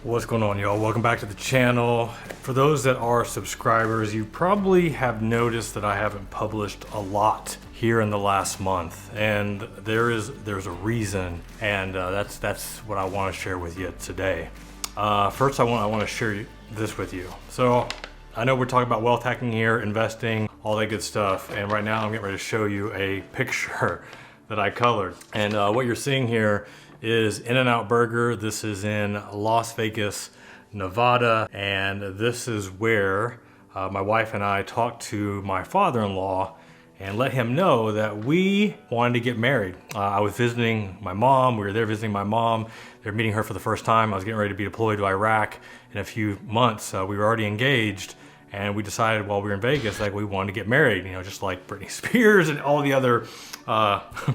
What's going on, y'all? Welcome back to the channel. For those that are subscribers, you probably have noticed that I haven't published a lot here in the last month, and there's a reason, and that's what I want to share with you today. First, I want to share this with you. So I know we're talking about wealth hacking here, investing, all that good stuff, and right now I'm getting ready to show you a picture that I colored. And what you're seeing here is In-N-Out Burger. This is in Las Vegas, Nevada, and this is where my wife and I talked to my father-in-law and let him know that we wanted to get married. I was visiting my mom. We were there visiting my mom. They're meeting her for the first time. I was getting ready to be deployed to Iraq in a few months. We were already engaged, and we decided while we were in Vegas, like, we wanted to get married, you know, just like Britney Spears and all the other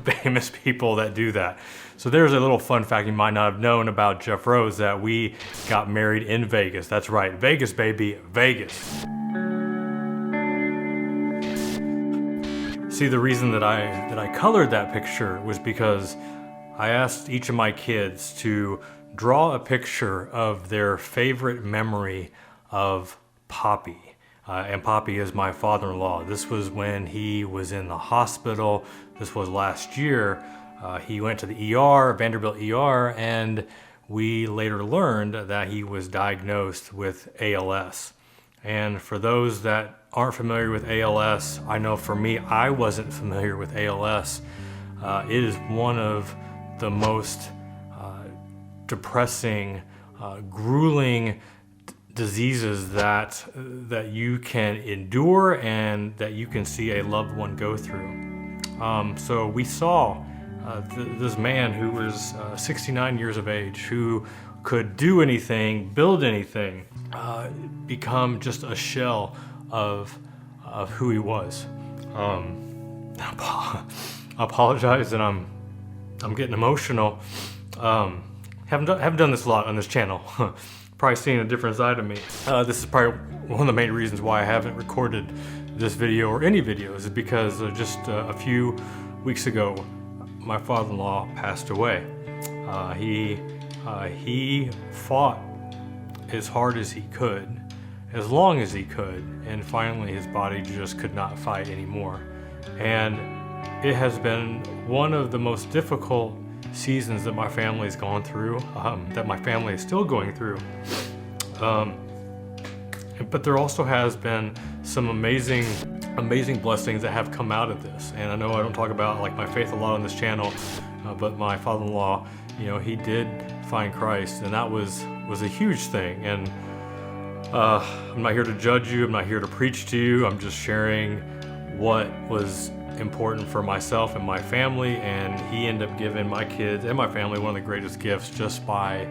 famous people that do that. So there's a little fun fact you might not have known about Jeff Rose, that we got married in Vegas. That's right, Vegas, baby, Vegas. See, the reason that I colored that picture was because I asked each of my kids to draw a picture of their favorite memory of Poppy. And Poppy is my father-in-law. This was when he was in the hospital. This was last year. He went to the ER, Vanderbilt ER, and we later learned that he was diagnosed with ALS. And for those that aren't familiar with ALS, I know for me, I wasn't familiar with ALS. It is one of the most depressing, grueling diseases that you can endure and that you can see a loved one go through. So we saw this man who was 69 years of age, who could do anything, build anything, become just a shell of who he was. I apologize that I'm getting emotional. Haven't done this a lot on this channel. Probably seen a different side of me. This is probably one of the main reasons why I haven't recorded this video or any videos, is because just a few weeks ago, my father-in-law passed away. He fought as hard as he could, as long as he could, and finally his body just could not fight anymore. And it has been one of the most difficult seasons that my family's gone through, that my family is still going through. But there also has been some amazing blessings that have come out of this. And I know I don't talk about like my faith a lot on this channel, but my father-in-law, you know, he did find Christ, and that was a huge thing. And I'm not here to judge you. I'm not here to preach to you. I'm just sharing what was important for myself and my family, and he ended up giving my kids and my family one of the greatest gifts just by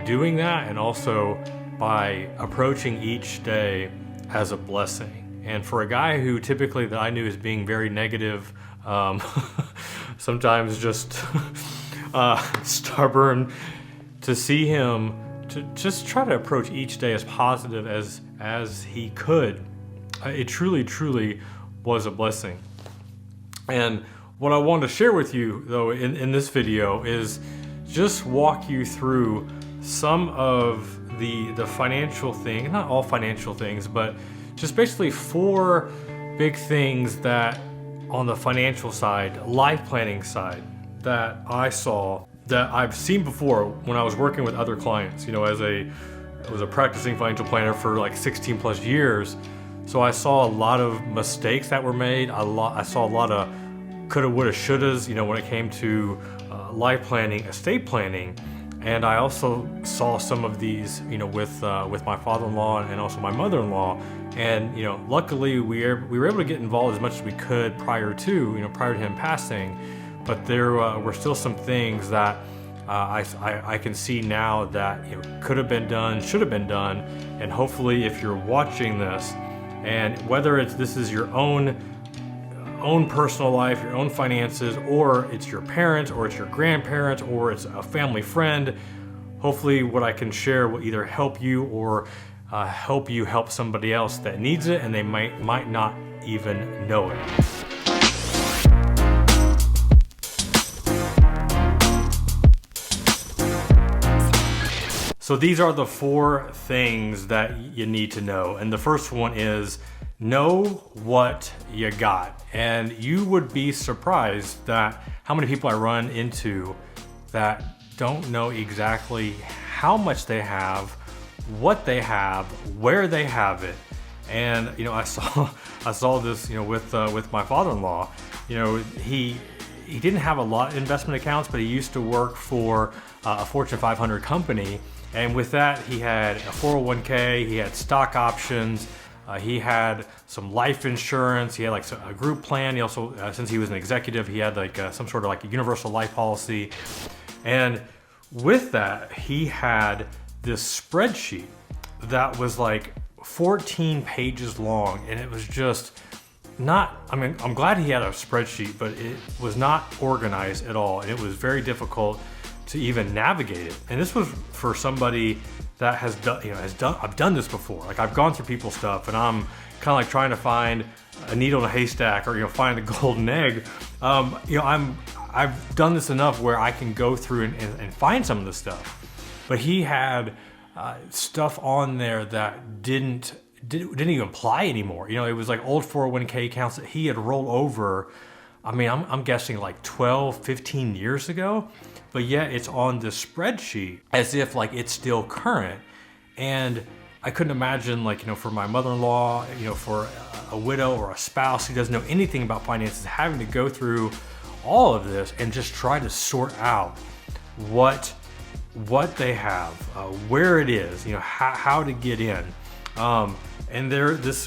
doing that, and also by approaching each day as a blessing. And for a guy who typically that I knew as being very negative, sometimes just stubborn, to see him to just try to approach each day as positive as he could, it truly was a blessing. And what I wanted to share with you, though, in this video is just walk you through some of the financial thing, not all financial things, but just basically 4 big things that on the financial side, life planning side, that I saw, that I've seen before when I was working with other clients. You know, I was a practicing financial planner for like 16 plus years. So I saw a lot of mistakes that were made. I saw a lot of coulda, woulda, shouldas, you know, when it came to life planning, estate planning. And I also saw some of these, you know, with my father-in-law and also my mother-in-law. And, you know, luckily we were able to get involved as much as we could prior to him passing. But there were still some things that I can see now that, you know, could have been done, should have been done. And hopefully, if you're watching this, and whether this is your own personal life, your own finances, or it's your parents, or it's your grandparents, or it's a family friend, hopefully what I can share will either help you or help you help somebody else that needs it, and they might not even know it. So these are the 4 things that you need to know. And the first one is know what you got. And you would be surprised that how many people I run into that don't know exactly how much they have, what they have, where they have it. And I saw this with my father-in-law. He didn't have a lot of investment accounts, but he used to work for a Fortune 500 company, and with that he had a 401k, he had stock options, he had some life insurance, he had like a group plan. He also, since he was an executive, he had like some sort of like a universal life policy. And with that, he had this spreadsheet that was like 14 pages long, and it was just not, I'm glad he had a spreadsheet, but it was not organized at all, and it was very difficult to even navigate it. And this was for somebody that has done, I've done this before. Like, I've gone through people's stuff, and I'm kind of like trying to find a needle in a haystack, or find the golden egg. I've done this enough where I can go through and find some of this stuff. But he had stuff on there that didn't even apply anymore. It was like old 401k accounts that he had rolled over. I'm guessing like 12, 15 years ago, but yet it's on this spreadsheet as if like it's still current. And I couldn't imagine, like, for my mother-in-law, for a widow or a spouse who doesn't know anything about finances, having to go through all of this and just try to sort out what they have, where it is, how to get in. And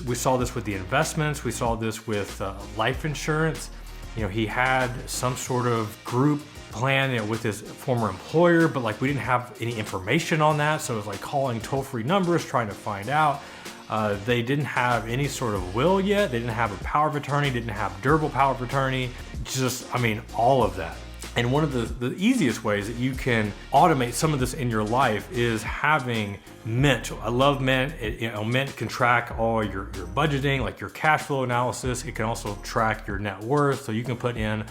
we saw this with the investments. We saw this with life insurance. He had some sort of group plan, with his former employer, but like we didn't have any information on that. So it was like calling toll-free numbers, trying to find out. They didn't have any sort of will yet. They didn't have a power of attorney, didn't have durable power of attorney. All of that. And one of the easiest ways that you can automate some of this in your life is having Mint. I love Mint. Mint can track all your budgeting, like your cash flow analysis. It can also track your net worth. So you can put in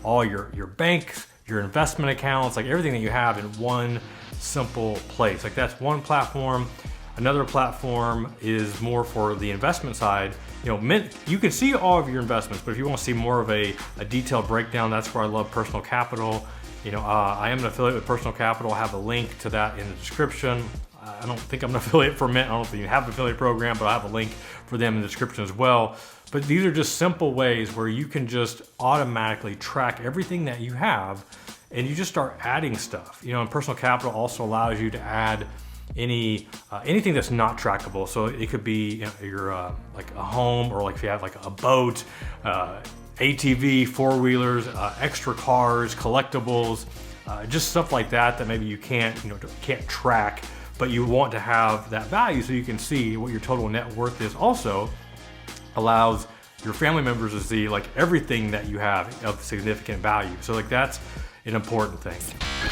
all your banks, your investment accounts, like everything that you have in one simple place. Like, that's one platform. Another platform is more for the investment side. Mint, you can see all of your investments, but if you want to see more of a detailed breakdown, that's where I love Personal Capital. I am an affiliate with Personal Capital. I have a link to that in the description. I don't think I'm an affiliate for Mint. I don't think you have an affiliate program, but I have a link for them in the description as well. But these are just simple ways where you can just automatically track everything that you have, and you just start adding stuff. And Personal Capital also allows you to add anything that's not trackable. So it could be your like a home, or like if you have like a boat, ATV, 4-wheelers, extra cars, collectibles, just stuff like that maybe you can't track, but you want to have that value so you can see what your total net worth is. Also allows your family members to see like everything that you have of significant value. So like that's an important thing.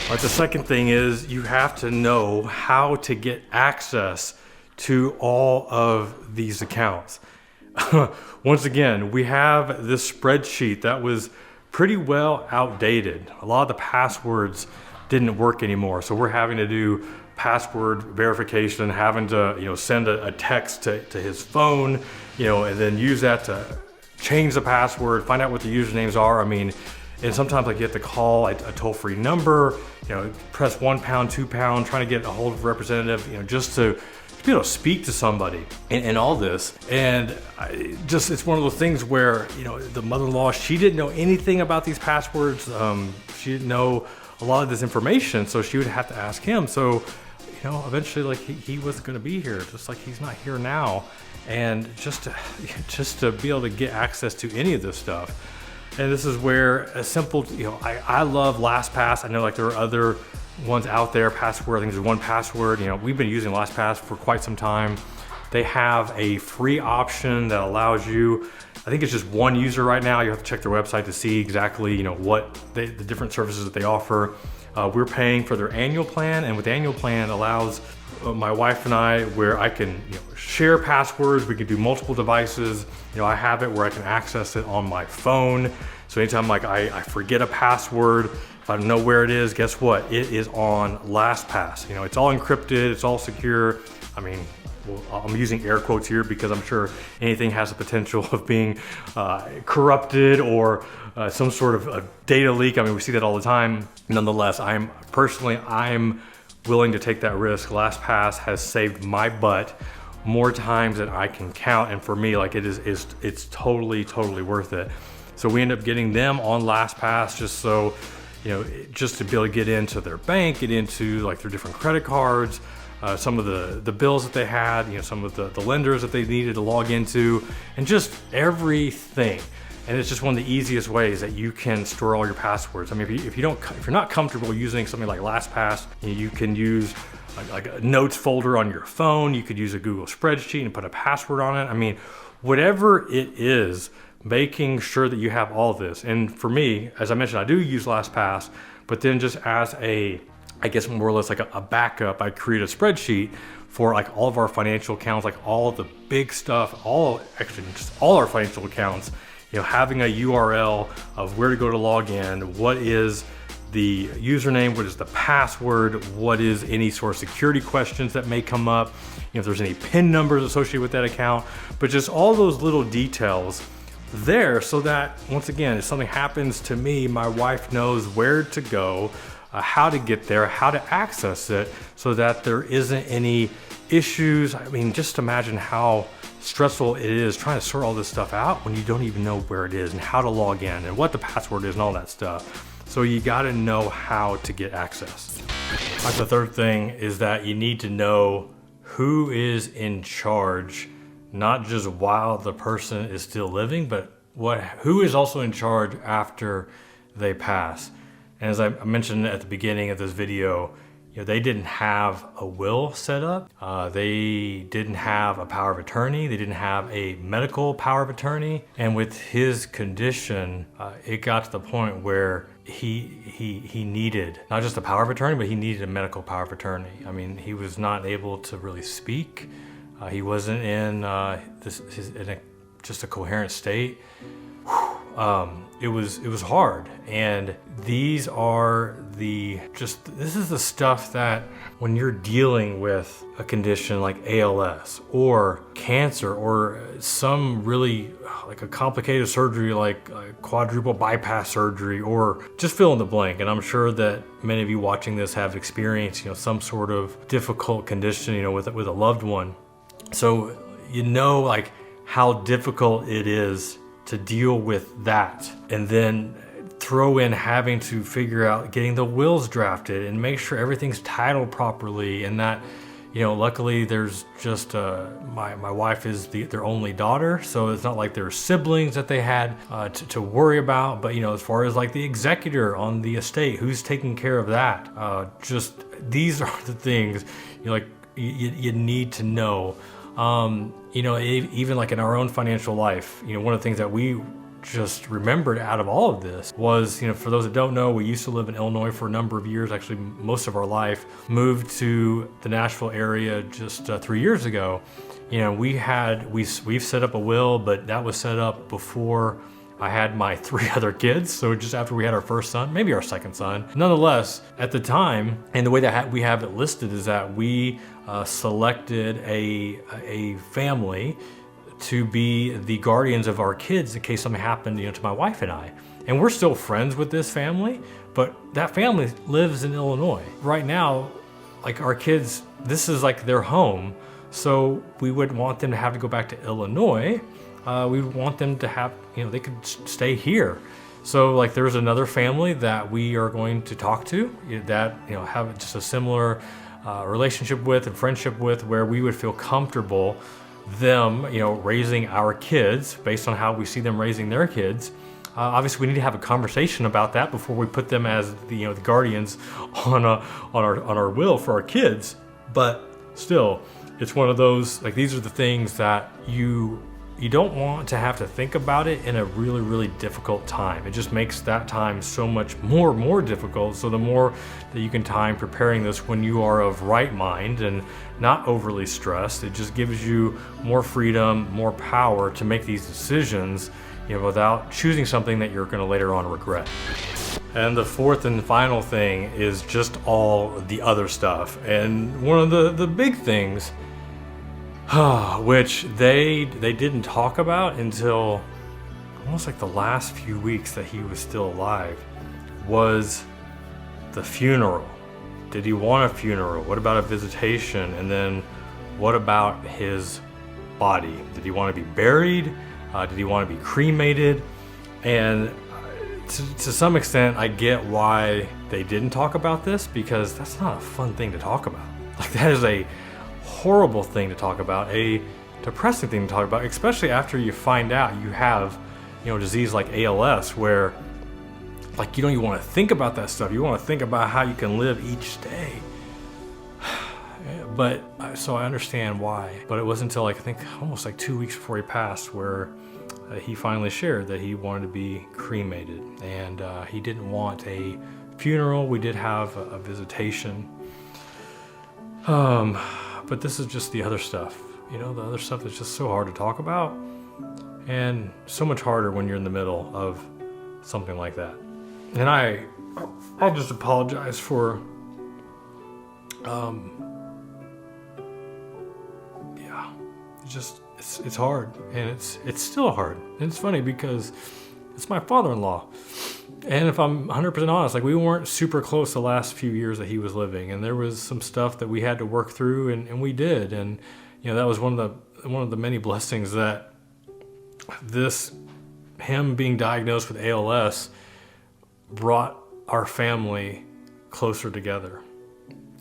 All right, the second thing is you have to know how to get access to all of these accounts. Once again, we have this spreadsheet that was pretty well outdated. A lot of the passwords didn't work anymore, so we're having to do password verification, having to send a text to his phone, and then use that to change the password, find out what the usernames are. And sometimes like you have to call a toll-free number, press £1, £2, trying to get a hold of a representative, just to be able to speak to somebody and all this. And it's one of those things where, the mother-in-law, she didn't know anything about these passwords. She didn't know a lot of this information, so she would have to ask him. So, eventually like he wasn't going to be here, just like he's not here now. And just to be able to get access to any of this stuff. And this is where a simple, I love LastPass. I know like there are other ones out there, Password, I think there's 1Password. We've been using LastPass for quite some time. They have a free option that allows you, I think it's just one user right now. You have to check their website to see exactly, what the different services that they offer. We're paying for their annual plan, and with the annual plan, it allows my wife and I, where I can share passwords. We can do multiple devices. I have it where I can access it on my phone. So anytime like I forget a password, If I know where it is, guess what? It is on LastPass. You know, it's all encrypted, it's all secure. I mean, well, I'm using air quotes here because I'm sure anything has the potential of being corrupted or some sort of a data leak. I mean, we see that all the time. Nonetheless, I'm willing to take that risk. LastPass has saved my butt more times than I can count, and for me, like it's totally worth it. So we end up getting them on LastPass just so, you know, just to be able to get into their bank, get into like their different credit cards, some of the bills that they had, you know, some of the lenders that they needed to log into, and just everything. And it's just one of the easiest ways that you can store all your passwords. I mean, if you're not comfortable using something like LastPass, you can use like a notes folder on your phone. You could use a Google spreadsheet and put a password on it. I mean, whatever it is, making sure that you have all of this. And for me, as I mentioned, I do use LastPass, but then just as I guess more or less like a backup, I create a spreadsheet for like all of our financial accounts, like all the big stuff, just all our financial accounts, you know, having a URL of where to go to log in, what is the username, what is the password, what is any sort of security questions that may come up, you know, if there's any PIN numbers associated with that account, but just all those little details there so that, once again, if something happens to me, my wife knows where to go, how to get there, how to access it, so that there isn't any issues. I mean, just imagine how stressful it is trying to sort all this stuff out when you don't even know where it is and how to log in and what the password is and all that stuff. So you got to know how to get access. Like the third thing is that you need to know who is in charge, not just while the person is still living, but who is also in charge after they pass. And as I mentioned at the beginning of this video, you know, they didn't have a will set up. They didn't have a power of attorney. They didn't have a medical power of attorney. And with his condition, it got to the point where he needed not just a power of attorney, but he needed a medical power of attorney. I mean, he was not able to really speak. He wasn't in just a coherent state. It was hard, and this is the stuff that when you're dealing with a condition like ALS or cancer or some really like a complicated surgery like quadruple bypass surgery or just fill in the blank. And I'm sure that many of you watching this have experienced, you know, some sort of difficult condition, you know, with a loved one. So you know, like how difficult it is to deal with that, and then throw in having to figure out getting the wills drafted and make sure everything's titled properly, and that, you know, luckily there's just my wife is their only daughter, so it's not like there's siblings that they had to worry about. But you know, as far as like the executor on the estate, who's taking care of that, just these are the things you need to know. You know, even like in our own financial life, you know, one of the things that we just remembered out of all of this was, you know, for those that don't know, we used to live in Illinois for a number of years, actually most of our life, moved to the Nashville area just 3 years ago. You know, we've set up a will, but that was set up before I had my 3 other kids, so just after we had our first son, maybe our second son. Nonetheless, at the time, and the way that we have it listed is that we selected a family to be the guardians of our kids in case something happened, you know, to my wife and I. And we're still friends with this family, but that family lives in Illinois. Right now, like our kids, this is like their home, so we wouldn't want them to have to go back to Illinois. We want them to have, you know, they could stay here. So like there's another family that we are going to talk to that, you know, have just a similar relationship with and friendship with, where we would feel comfortable them, you know, raising our kids based on how we see them raising their kids. Obviously, we need to have a conversation about that before we put them as the, you know, the guardians on our will for our kids. But still, it's one of those, like, these are the things that you don't want to have to think about it in a really, really difficult time. It just makes that time so much more difficult. So the more that you can time preparing this when you are of right mind and not overly stressed, it just gives you more freedom, more power to make these decisions, you know, without choosing something that you're going to later on regret. And the fourth and final thing is just all the other stuff. And one of the big things, which they didn't talk about until almost like the last few weeks that he was still alive, was the funeral. Did he want a funeral? What about a visitation? And then what about his body? Did he want to be buried? Did he want to be cremated? And to some extent, I get why they didn't talk about this, because that's not a fun thing to talk about. Like, that is a horrible thing to talk about, a depressing thing to talk about, especially after you find out you have, a disease like ALS, where like you don't even want to think about that stuff. You want to think about how you can live each day. But so I understand why. But it wasn't until I think almost like 2 weeks before he passed where he finally shared that he wanted to be cremated, and he didn't want a funeral. We did have a visitation. But this is just the other stuff. The other stuff that's just so hard to talk about, and so much harder when you're in the middle of something like that. And I'll just apologize for, it's hard, and it's still hard. And it's funny because it's my father-in-law. And if I'm 100% honest, like, we weren't super close the last few years that he was living, and there was some stuff that we had to work through, and we did. And that was one of the many blessings that him being diagnosed with ALS brought our family closer together.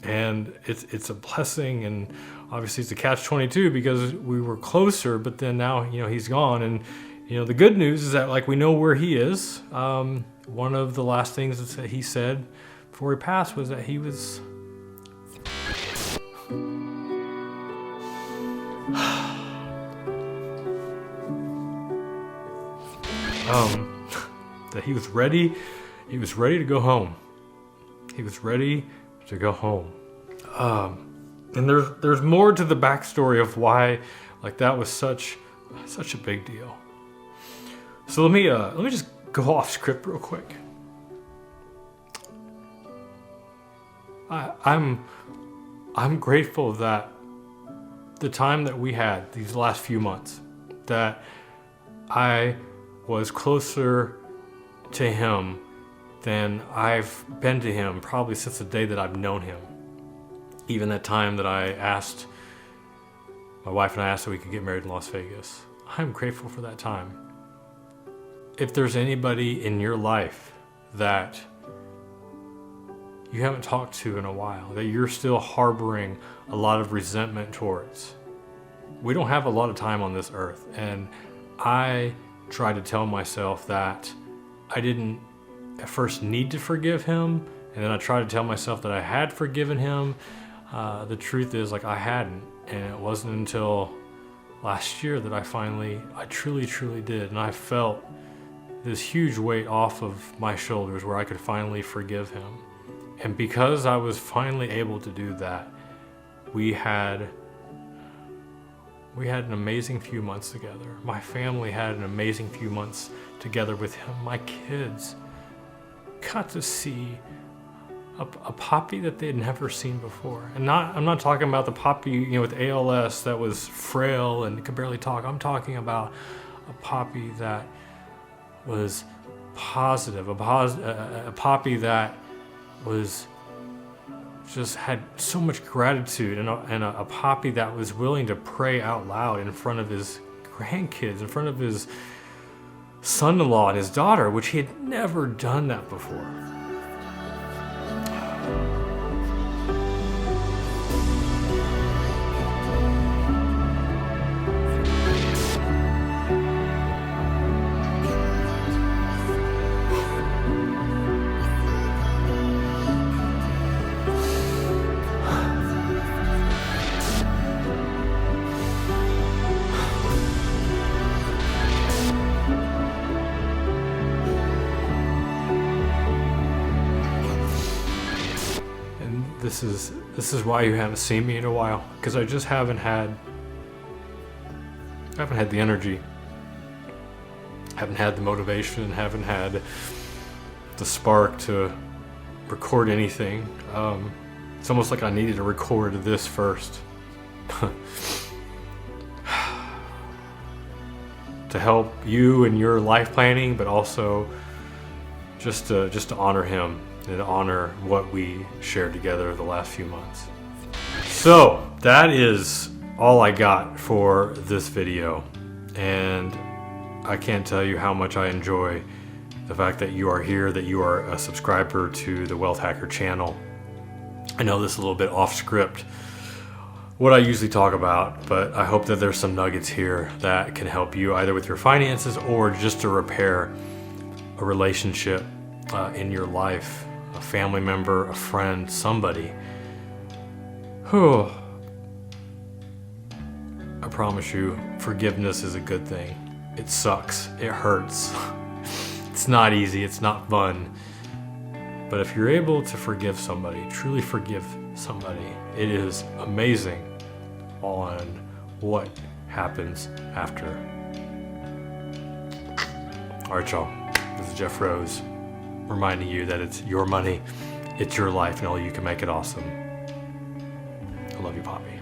And it's a blessing, and obviously it's a catch-22 because we were closer, but then now he's gone. And the good news is that, like, we know where he is. One of the last things that he said before he passed was that he was that he was ready. He was ready to go home. He was ready to go home. And there's more to the backstory of why, like, that was such a big deal. So let me just go off script real quick. I'm grateful that the time that we had these last few months, that I was closer to him than I've been to him probably since the day that I've known him. Even that time that my wife and I asked that we could get married in Las Vegas. I'm grateful for that time. If there's anybody in your life that you haven't talked to in a while, that you're still harboring a lot of resentment towards, we don't have a lot of time on this earth. And I tried to tell myself that I didn't at first need to forgive him, and then I tried to tell myself that I had forgiven him. The truth is, like, I hadn't, and it wasn't until last year that I truly did, and I felt this huge weight off of my shoulders where I could finally forgive him. And because I was finally able to do that, we had an amazing few months together. My family had an amazing few months together with him. My kids got to see a Poppy that they had never seen before. And I'm not talking about the Poppy, with ALS that was frail and could barely talk. I'm talking about a Poppy that was positive, a Poppy that was just had so much gratitude, and a Poppy that was willing to pray out loud in front of his grandkids, in front of his son-in-law and his daughter, which he had never done that before. This is why you haven't seen me in a while, because I just haven't had the energy, haven't had the motivation, haven't had the spark to record anything. It's almost like I needed to record this first. To help you in your life planning, but also just to honor him and to honor what we shared together the last few months. So that is all I got for this video, and I can't tell you how much I enjoy the fact that you are here, that you are a subscriber to the Wealth Hacker channel. I know this is a little bit off script, what I usually talk about, but I hope that there's some nuggets here that can help you either with your finances or just to repair a relationship in your life, a family member, a friend, somebody. Whew. I promise you, forgiveness is a good thing. It sucks, it hurts. It's not easy, it's not fun. But if you're able to forgive somebody, truly forgive somebody, it is amazing on what happens after. All right, y'all. This is Jeff Rose, reminding you that it's your money, it's your life, and only you can make it awesome. I love you, Poppy.